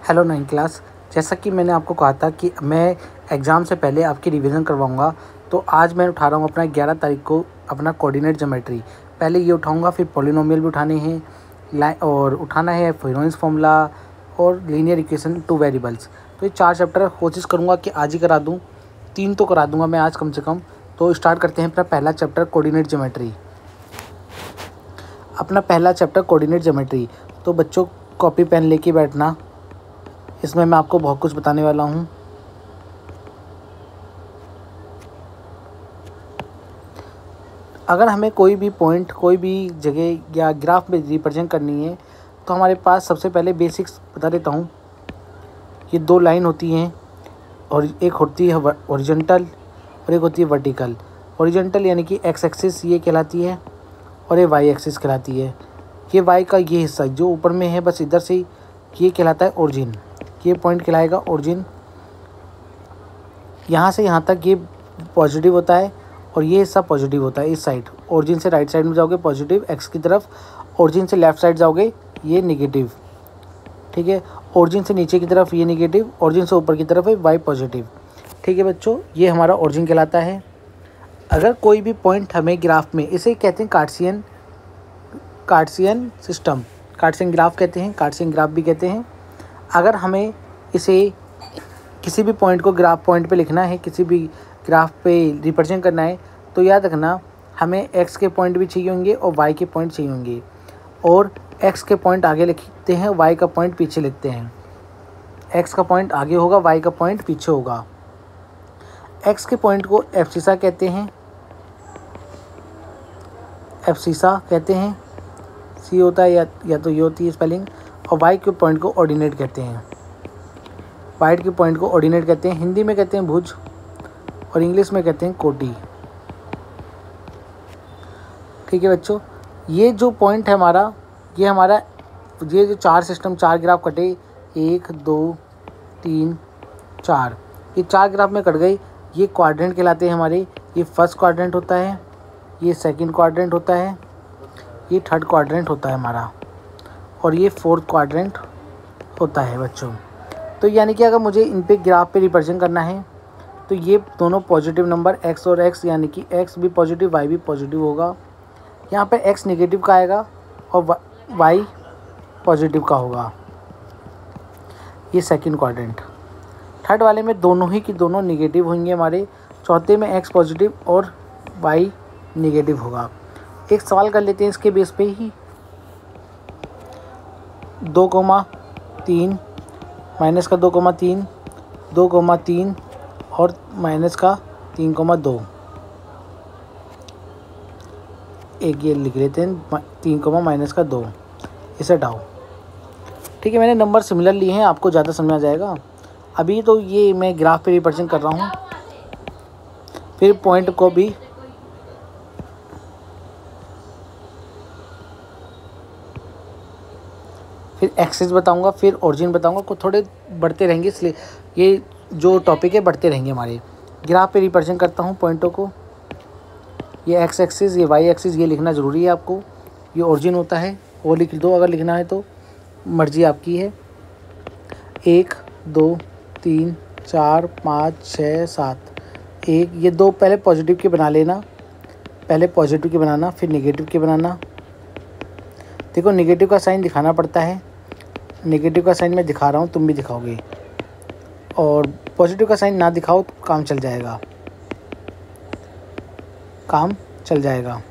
Hello 9 class. जैसा कि मैंने आपको कहा था कि मैं एग्ज़ाम से पहले आपकी रिवीजन करवाऊंगा, तो आज मैं उठा रहा हूँ अपना 11 तारीख को अपना कोऑर्डिनेट ज्योमेट्री। पहले ये उठाऊंगा, फिर पॉलिनोमियल भी उठाने हैं, और उठाना है फ्रीडोइम्स फार्मूला और लीनियर इक्वेशन टू वेरिएबल्स। तो ये 4 चैप्टर कोशिश करूँगा कि आज ही करा दूँ, 3 तो करा दूँगा मैं आज कम से कम। तो स्टार्ट करते हैं अपना पहला चैप्टर कोऑर्डिनेट ज्योमेट्री। अपना पहला चैप्टर कोऑर्डिनेट ज्योमेट्री। तो बच्चों कॉपी पेन लेके बैठना, इसमें मैं आपको बहुत कुछ बताने वाला हूँ। अगर हमें कोई भी पॉइंट, कोई भी जगह या ग्राफ में रिप्रेजेंट करनी है, तो हमारे पास सबसे पहले बेसिक्स बता देता हूँ। ये 2 लाइन होती हैं, और एक होती है हॉरिजॉन्टल और एक होती है वर्टिकल। हॉरिजॉन्टल यानी कि एक्स एक्सिस ये कहलाती है, और ये वाई एक्सिस कहलाती है। ये वाई का ये हिस्सा जो ऊपर में है, बस इधर से ये कहलाता है ओरिजिन। ये पॉइंट कहलाएगा ओरिजिन। यहाँ से यहाँ तक ये पॉजिटिव होता है, और ये हिस्सा पॉजिटिव होता है इस साइड। ओरिजिन से राइट साइड में जाओगे पॉजिटिव एक्स की तरफ, ओरिजिन से लेफ़्ट साइड जाओगे ये नेगेटिव। ठीक है, ओरिजिन से नीचे की तरफ ये नेगेटिव, ओरिजिन से ऊपर की तरफ है वाई पॉजिटिव। ठीक है बच्चों, ये हमारा ओरिजिन कहलाता है। अगर कोई भी पॉइंट हमें ग्राफ में, इसे कहते हैं कार्टेशियन सिस्टम, कार्टेशियन ग्राफ कहते हैं, कार्टेशियन ग्राफ भी कहते हैं। अगर हमें इसे किसी भी पॉइंट को ग्राफ पॉइंट पे लिखना है, किसी भी ग्राफ पे रिप्रेजेंट करना है, तो याद रखना हमें एक्स के पॉइंट भी चाहिए होंगे और वाई के पॉइंट चाहिए होंगे। और एक्स के पॉइंट आगे लिखते हैं, वाई का पॉइंट पीछे लिखते हैं। एक्स का पॉइंट आगे होगा, वाई का पॉइंट पीछे होगा। एक्स के पॉइंट को एब्सिसा कहते हैं, एब्सिसा कहते हैं, सी होता है या तो ये होती है स्पेलिंग। और वाई के पॉइंट को ऑर्डिनेट कहते हैं, वाई के पॉइंट को ऑर्डिनेट कहते हैं। हिंदी में कहते हैं भुज, और इंग्लिश में कहते हैं कोटी। ठीक है बच्चों, ये जो पॉइंट है हमारा, ये जो 4 सिस्टम, 4 ग्राफ कटे, 1 2 3 4, ये 4 ग्राफ में कट गए। ये क्वाड्रेंट कहलाते हैं हमारे। ये फर्स्ट क्वाड्रेंट होता है, ये सेकंड क्वाड्रेंट होता है, ये थर्ड क्वाड्रेंट होता है हमारा, और ये फोर्थ क्वाड्रेंट होता है बच्चों। तो यानी कि अगर मुझे इन पे ग्राफ पे रिप्रेजेंट करना है, तो ये दोनों पॉजिटिव नंबर एक्स और एक्स, यानी कि एक्स भी पॉजिटिव वाई भी पॉजिटिव होगा। यहाँ पे एक्स नेगेटिव का आएगा और वाई पॉजिटिव का होगा। ये सेकंड क्वाड्रेंट। थर्ड वाले में दोनों ही की दोनों नेगेटिव होंगे हमारे। चौथे में एक्स पॉजिटिव और वाई नेगेटिव होगा। एक सवाल कर लेते हैं इसके बेस पे ही। 2,3 माइनस का 2,3, 2,3 और माइनस का 3,2। एक ये लिख लेते हैं 3, माइनस का 2, इसे हटाओ। ठीक है, मैंने नंबर सिमिलर लिए हैं, आपको ज़्यादा समझ आ जाएगा। अभी तो ये मैं ग्राफ पे रिप्रेजेंट कर रहा हूँ, फिर पॉइंट को भी फिर एक्सिस बताऊंगा, फिर ओरिजिन बताऊंगा। को थोड़े बढ़ते रहेंगे, इसलिए ये जो टॉपिक है बढ़ते रहेंगे हमारे। ग्राफ पे रिप्रेजेंट करता हूँ पॉइंटों को। ये एक्स एक्सिस, ये वाई एक्सिस, ये लिखना ज़रूरी है आपको। ये ओरिजिन होता है, वो लिख दो अगर लिखना है तो, मर्जी आपकी है। 1 2 3 4 5 6 7। ये 2 पहले पॉजिटिव के बना लेना, पहले पॉजिटिव के बनाना, फिर नेगेटिव के बनाना। देखो नेगेटिव का साइन दिखाना पड़ता है, नेगेटिव का साइन मैं दिखा रहा हूँ, तुम भी दिखाओगे। और पॉजिटिव का साइन ना दिखाओ तो काम चल जाएगा, काम चल जाएगा।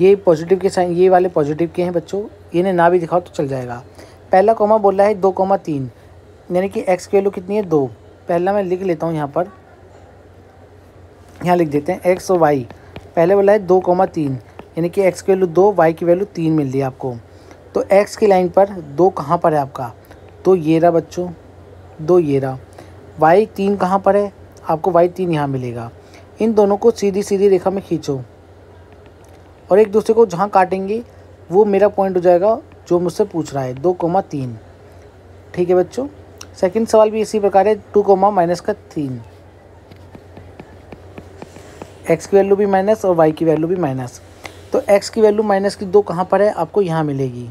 ये पॉजिटिव के साइन, ये वाले पॉजिटिव के हैं बच्चों, इन्हें ना भी दिखाओ तो चल जाएगा। पहला कॉमा बोल रहा है 2,3, यानी कि एक्स की वैल्यू कितनी है 2। पहला मैं लिख लेता हूँ यहाँ पर, यहाँ लिख देते हैं एक्स और वाई। पहले बोला है 2,3, यानी कि एक्स की वैल्यू 2, वाई की वैल्यू 3 मिल रही है आपको। तो एक्स की लाइन पर 2 कहाँ पर है आपका, 2 ये रहा बच्चों, 2 ये रहा। वाई 3 कहाँ पर है आपको, वाई 3 यहाँ मिलेगा। इन दोनों को सीधी सीधी रेखा में खींचो, और एक दूसरे को जहाँ काटेंगे वो मेरा पॉइंट हो जाएगा जो मुझसे पूछ रहा है, 2,3। ठीक है बच्चों, सेकंड सवाल भी इसी प्रकार है, 2, माइनस का 3। एक्स की वैल्यू भी माइनस और वाई की वैल्यू भी माइनस। तो एक्स की वैल्यू माइनस की 2 कहाँ पर है आपको, यहाँ मिलेगी,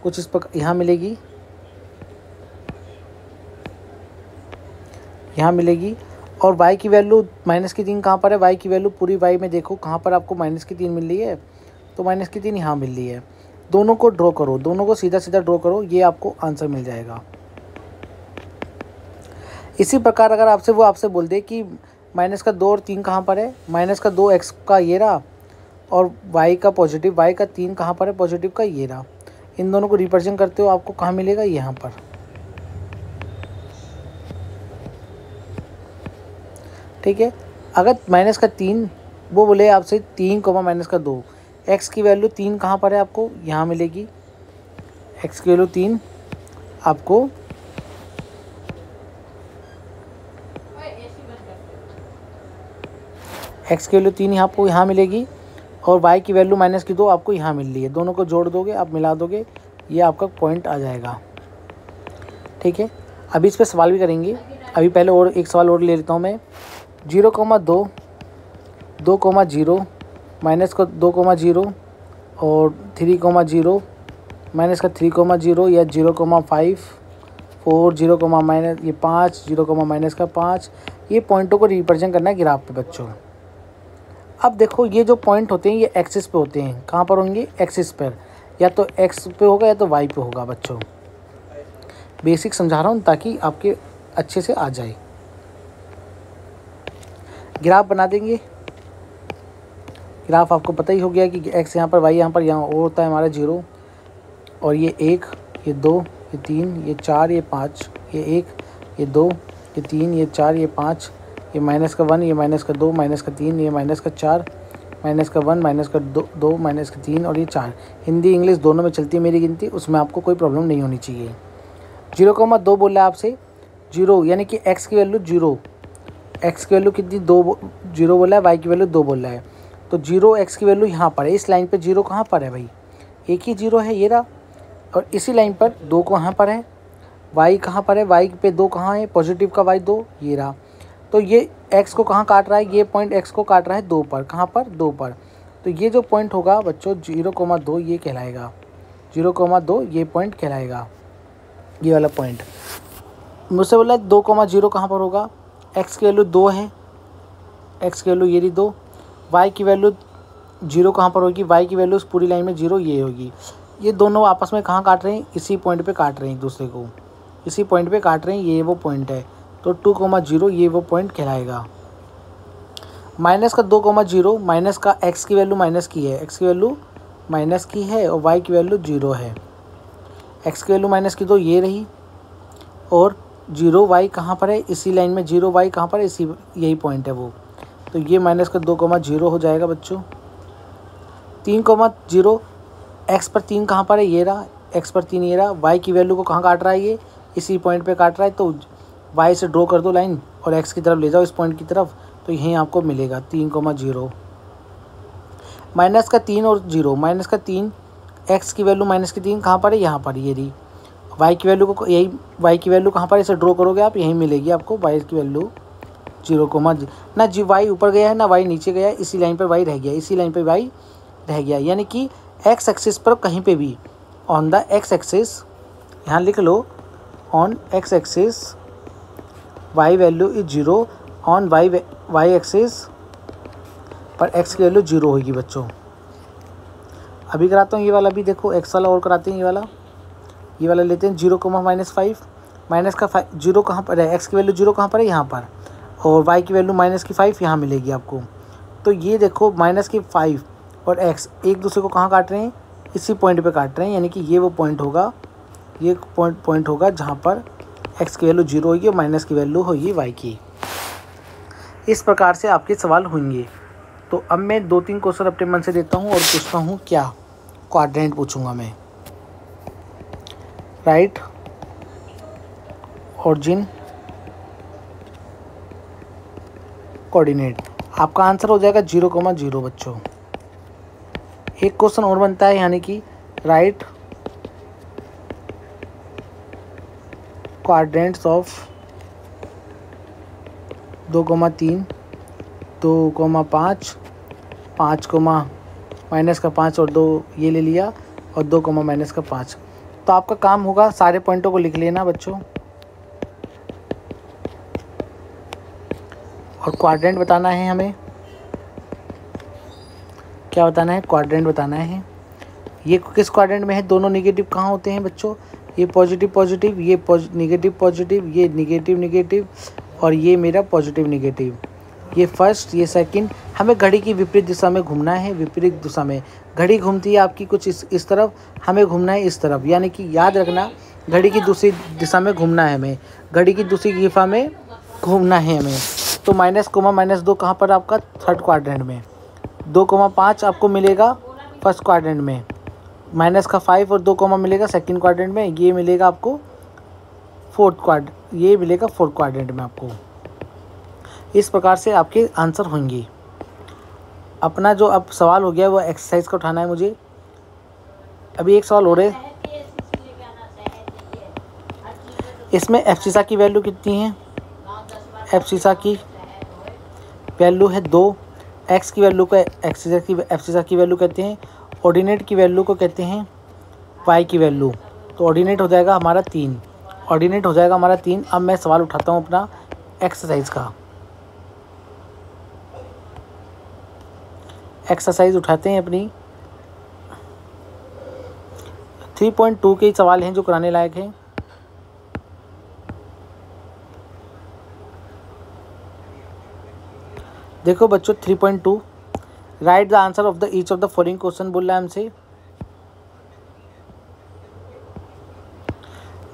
कुछ इस प्रकार यहाँ मिलेगी। यहाँ मिलेगी। और y की वैल्यू -3 कहाँ पर है, y की वैल्यू पूरी y में देखो कहाँ पर आपको -3 मिल रही है, तो -3 यहाँ मिल रही है। दोनों को ड्रॉ करो, दोनों को सीधा सीधा ड्रॉ करो, ये आपको आंसर मिल जाएगा। इसी प्रकार अगर आपसे बोल दे कि -2 और 3 कहाँ पर है, -2 x का ये रहा और y का पॉजिटिव y का 3 कहाँ पर है पॉजिटिव का ये रहा, इन दोनों को रिप्रेजेंट करते हो आपको कहाँ मिलेगा, यहाँ पर। ठीक है। अगर -3 वो बोले आपसे 3 -2, x की वैल्यू 3 कहाँ पर है आपको यहाँ मिलेगी, x की वैल्यू 3 आपको x की वैल्यू 3 आपको यहाँ मिलेगी और y की वैल्यू -2 आपको यहाँ मिल रही है। दोनों को जोड़ दोगे, आप मिला दोगे, ये आपका पॉइंट आ जाएगा। ठीक है। अभी इस पर सवाल भी करेंगे। अभी पहले और एक सवाल और ले लेता हूँ मैं। 0,2 2,0 -2,0 और 3,0 -3,0 या 0,5 4 0, ये 5 0, -5, ये पॉइंटों को रिप्रेजेंट करना है ग्राफ पे बच्चों। अब देखो ये जो पॉइंट होते हैं ये एक्सिस पे होते हैं, कहाँ पर होंगे, एक्सिस पर, या तो एक्स पे होगा या तो वाई पे होगा बच्चों। बेसिक समझा रहा हूँ ताकि आपके अच्छे से आ जाए। ग्राफ बना देंगे। ग्राफ आपको पता ही हो गया कि एक्स यहाँ पर, वाई यहाँ पर, यहाँ और होता है हमारा 0, और ये 1 ये 2 ये 3 ये 4 ये 5, ये 1 ये 2 ये 3 ये 4 ये 5, ये -1 ये -2 -3 ये -4 -1 -2 -3 और ये 4। हिंदी इंग्लिश दोनों में चलती है मेरी गिनती, उसमें आपको कोई प्रॉब्लम नहीं होनी चाहिए। 0,2 बोला आपसे, 0 यानी कि x की वैल्यू 0, x की वैल्यू कितनी 2 0 बोला है, y की वैल्यू 2 बोला है, तो 0 x की वैल्यू यहाँ पर है। इस लाइन पे 0 कहाँ पर है भाई, एक ही 0 है ये रहा, और इसी लाइन पर 2 कहाँ पर है, y कहाँ पर है, y पे 2 कहाँ है, पॉजिटिव का y 2 ये रहा। तो ये x को कहाँ काट रहा है, ये पॉइंट x को काट रहा है 2 पर, कहाँ पर 2 पर। तो ये जो पॉइंट होगा बच्चों 0,2 ये कहलाएगा, 0,2 ये पॉइंट कहलाएगा, ये वाला पॉइंट। मुझसे बोला 2,0 कहाँ पर होगा, x की वैल्यू 2 है, x की वैल्यू ये रही 2, y की वैल्यू 0 कहाँ पर होगी, y की वैल्यू उस पूरी लाइन में 0 ये होगी। ये दोनों आपस में कहाँ काट रहे हैं, इसी पॉइंट पे काट रहे हैं एक दूसरे को, इसी पॉइंट पे काट रहे हैं, ये वो पॉइंट है। तो 2,0 ये वो पॉइंट कहलाएगा। -2,0 माइनस का x की वैल्यू माइनस की है, x की वैल्यू माइनस की है और y की वैल्यू 0 है। x की वैल्यू -2 ये रही, और 0y कहाँ पर है, इसी लाइन में 0y कहाँ पर है, इसी यही पॉइंट है वो। तो ये -2,0 हो जाएगा बच्चों। 3,0 x पर 3 कहाँ पर है, ये रहा, x पर 3 ये रहा, y की वैल्यू को कहाँ काट रहा है, ये इसी पॉइंट पे काट रहा है। तो y से ड्रॉ कर दो लाइन और x की तरफ ले जाओ, इस पॉइंट की तरफ, तो यहीं आपको मिलेगा 3,0। -3 और 0, -3 x की वैल्यू -3 कहाँ पर है, यहाँ पर ये रही। y की वैल्यू को यही, y की वैल्यू कहाँ पर, इसे ड्रॉ करोगे आप, यहीं मिलेगी आपको y की वैल्यू 0, ना जी y ऊपर गया है ना y नीचे गया है, इसी लाइन पर y रह गया, इसी लाइन पर y रह गया। यानी कि x एक्सिस पर कहीं पे भी ऑन द x एक्सिस, यहाँ लिख लो, on x axis y value is 0, on y axis पर x की वैल्यू 0 होगी बच्चों। अभी कराता हूँ ये वाला भी, देखो x वाला और कराते हैं, ये वाला लेते हैं 0, -5, माइनस का 0 कहाँ पर है, x की वैल्यू 0 कहाँ पर है, यहाँ पर, और y की वैल्यू -5 यहाँ मिलेगी आपको। तो ये देखो -5 और x एक दूसरे को कहाँ काट रहे हैं, इसी पॉइंट पे काट रहे हैं, यानी कि ये वो पॉइंट होगा, ये पॉइंट होगा जहाँ पर x की वैल्यू 0 होगी और माइनस की वैल्यू होगी y की। इस प्रकार से आपके सवाल होंगे। तो अब मैं 2-3 क्वेश्चन अपने मन से देता हूँ और पूछता हूँ, क्या क्वाड्रेंट पूछूंगा मैं, राइट ऑरिजिन कोऑर्डिनेट। आपका आंसर हो जाएगा 0,0 बच्चों। एक क्वेश्चन और बनता है, यानी कि राइट क्वाड्रेंट्स ऑफ 2,3 2,5 5, -5 और 2 ये ले लिया, और 2, -5। तो आपका काम होगा सारे पॉइंटों को लिख लेना बच्चों। और क्वाड्रेंट बताना है हमें। क्या बताना है? क्वाड्रेंट बताना है। ये किस क्वाड्रेंट में है? दोनों नेगेटिव कहाँ होते हैं बच्चों? ये पॉजिटिव पॉजिटिव, ये नेगेटिव पॉजिटिव, ये नेगेटिव नेगेटिव और ये मेरा पॉजिटिव नेगेटिव। ये फर्स्ट, ये सेकंड। हमें घड़ी की विपरीत दिशा में घूमना है। विपरीत दिशा में घड़ी घूमती है आपकी कुछ इस तरफ, हमें घूमना है इस तरफ। यानी कि याद रखना, घड़ी की दूसरी दिशा में घूमना है हमें, घड़ी की दूसरी दिशा में घूमना है हमें। तो -2 कहाँ पर? आपका थर्ड क्वाड्रेंट में। 2,5 आपको मिलेगा फर्स्ट क्वाड्रेंट में। -5 और 2 मिलेगा सेकंड क्वाड्रेंट में। ये मिलेगा आपको ये मिलेगा फोर्थ क्वाड्रेंट में आपको। इस प्रकार से आपके आंसर होंगे। अपना जो अब सवाल हो गया वो एक्सरसाइज का उठाना है मुझे। अभी एक सवाल हो रहे, इसमें एब्सिसा की वैल्यू कितनी है? एब्सिसा की वैल्यू है 2। एक्स की वैल्यू को एब्सिसा की वैल्यू कहते हैं। ऑर्डिनेट की वैल्यू को कहते हैं वाई की वैल्यू। तो ऑर्डिनेट हो जाएगा हमारा 3। ऑर्डिनेट हो जाएगा हमारा 3। अब मैं सवाल उठाता हूँ अपना एक्सरसाइज का। एक्सरसाइज उठाते हैं अपनी। 3.2 के सवाल हैं जो कराने लायक हैं। देखो बच्चों 3.2, write the answer of the each of the following question बोल रहा है हमसे।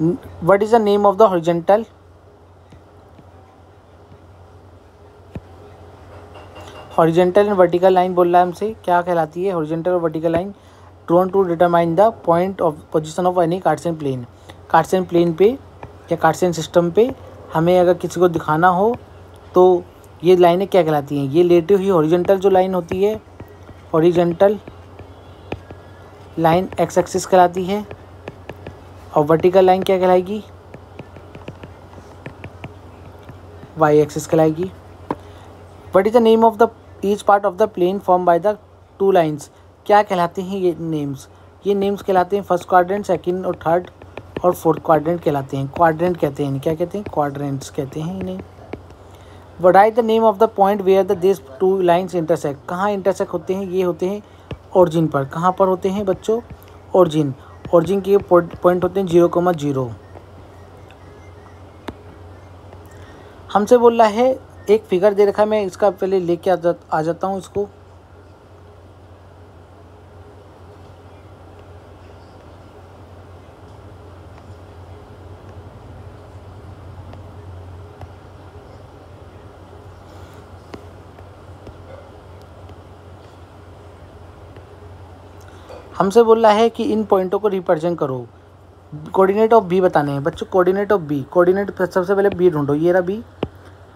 What is the name of the horizontal and vertical line बोल रहा है हमसे। क्या कहलाती है? हॉरिजॉन्टल और vertical line drawn to determine the point of position of any Cartesian plane. Cartesian plane पे या कार्टेशियन सिस्टम पे हमें अगर किसी को दिखाना हो तो ये लाइनें क्या कहलाती हैं? ये लेटी हुई हॉरिजॉन्टल जो लाइन होती है, हॉरिजॉन्टल लाइन एक्स एक्सिस कहलाती है। और वर्टिकल लाइन क्या कहलाएगी? वाई एक्सिस कहलाएगी। What is the name of the each part of the plane form by the 2 lines? क्या कहलाते हैं ये नेम्स? ये नेम्स कहलाते हैं फर्स्ट क्वाड्रेंट, सेकंड और थर्ड और फोर्थ क्वाड्रेंट कहलाते हैं। क्वाड्रेंट कहते हैं, क्या कहते हैं? क्वाड्रेंट्स कहते हैं इन्हें। What is the name of the point where the this 2 lines intersect? कहाँ इंटरसेक्ट होते हैं? ये होते हैं ओरिजिन पर। कहाँ पर होते हैं बच्चों? ओरिजिन। ओरिजिन के पॉइंट होते हैं 0,0। हमसे बोल रहा है, एक फिगर दे रखा है, मैं इसका पहले लेके आ जाता हूँ इसको। हमसे बोल रहा है कि इन पॉइंटों को रिप्रेजेंट करो। कोऑर्डिनेट ऑफ बी बताने हैं बच्चों। कोऑर्डिनेट ऑफ बी, कोऑर्डिनेट सबसे पहले बी ढूंढो। ये रहा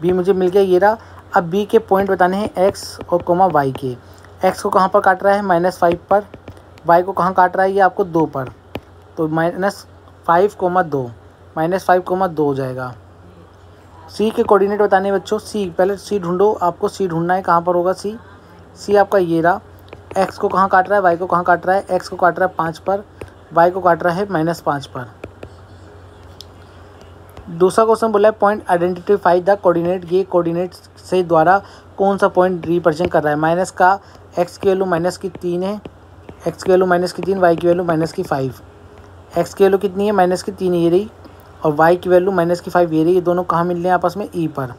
बी मुझे मिल गया, ये रहा। अब बी के पॉइंट बताने हैं एक्स और कोमा वाई के। एक्स को कहाँ पर काट रहा है? -5 पर। वाई को कहाँ काट रहा है? ये आपको 2 पर। तो -5,2 -5,2 हो जाएगा। सी के कोऑर्डिनेट बताने हैं बच्चों। सी, पहले सी ढूंढो, आपको सी ढूंढना है। कहाँ पर होगा सी? सी आपका ये रहा। एक्स को कहाँ काट रहा है? वाई को कहाँ काट रहा है? एक्स को काट रहा है 5 पर, वाई को काट रहा है -5 पर। दूसरा क्वेश्चन बोला है पॉइंट आइडेंटिफाई द कोऑर्डिनेट। ये कोऑर्डिनेट से द्वारा कौन सा पॉइंट रिप्रेजेंट कर रहा है? माइनस का एक्स की वैल्यू -3 है, एक्स की वैल्यू -3, वाई की वैल्यू -5। एक्स की वैल्यू कितनी है? -3 ये रही, और वाई की वैल्यू -5 ये रही। ये दोनों कहाँ मिल रहे हैं आपस में? ई पर।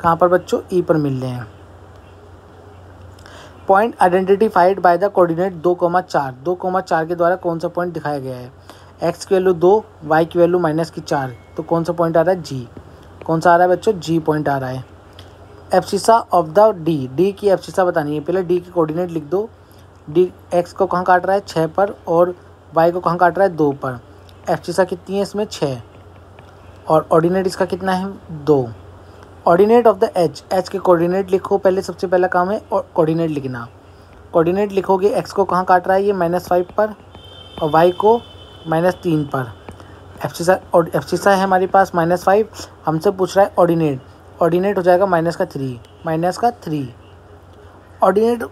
कहाँ पर बच्चों? ई पर मिल रहे हैं। Point identified by the coordinate 2,4। 2,4 के द्वारा कौन सा पॉइंट दिखाया गया है? एक्स की वैल्यू 2, वाई की वैल्यू -4। तो कौन सा पॉइंट आ रहा है? जी। कौन सा आ रहा है बच्चों? जी पॉइंट आ रहा है। Abscissa of the D. D की एब्सिसा बतानी है। पहले डी की कोऑर्डिनेट लिख दो। डी एक्स को कहाँ काट रहा है? 6 पर, और वाई को कहाँ काट रहा है? 2 पर। एब्सिसा कितनी है इसमें? 6। और ऑर्डिनेट इसका कितना है? 2। Ordinate of the H. H के कोऑर्डिनेट लिखो। पहले सबसे पहला काम है कोऑर्डिनेट लिखना। कोऑर्डिनेट लिखोगे, एक्स को कहाँ काट रहा है? ये -5 पर, और वाई को -3 पर। एब्सिसा है हमारे पास -5। हमसे पूछ रहा है ऑर्डिनेट। ऑर्डिनेट हो जाएगा -3। ऑर्डिनेट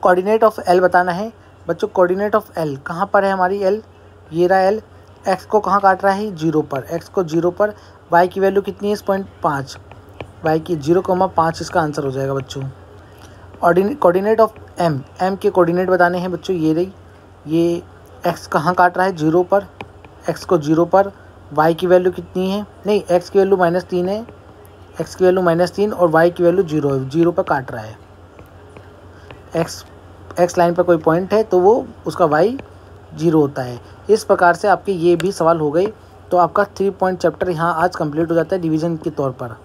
कोऑर्डिनेट ऑफ एल बताना है बच्चों। कोऑर्डिनेट ऑफ एल कहाँ पर है हमारी? एल ये रहा एल। एक्स को कहाँ काट रहा है? 0 पर। एक्स को 0 पर। वाई की वैल्यू कितनी है इस पॉइंट? 5। वाई की 0,5 इसका आंसर हो जाएगा बच्चों। कोऑर्डिनेट ऑफ एम, एम के कोऑर्डिनेट बताने हैं बच्चों, ये रही, ये एक्स कहाँ काट रहा है 0 पर, एक्स को 0 पर, वाई की वैल्यू कितनी है, नहीं एक्स की वैल्यू -3 है, एक्स की वैल्यू -3 और वाई की वैल्यू 0 है, 0 पर काट रहा है। एक्स लाइन पर कोई पॉइंट है तो वो उसका वाई 0 होता है। इस प्रकार से आपके ये भी सवाल हो गए। तो आपका 3 पॉइंट चैप्टर यहाँ आज कंप्लीट हो जाता है डिवीज़न के तौर पर।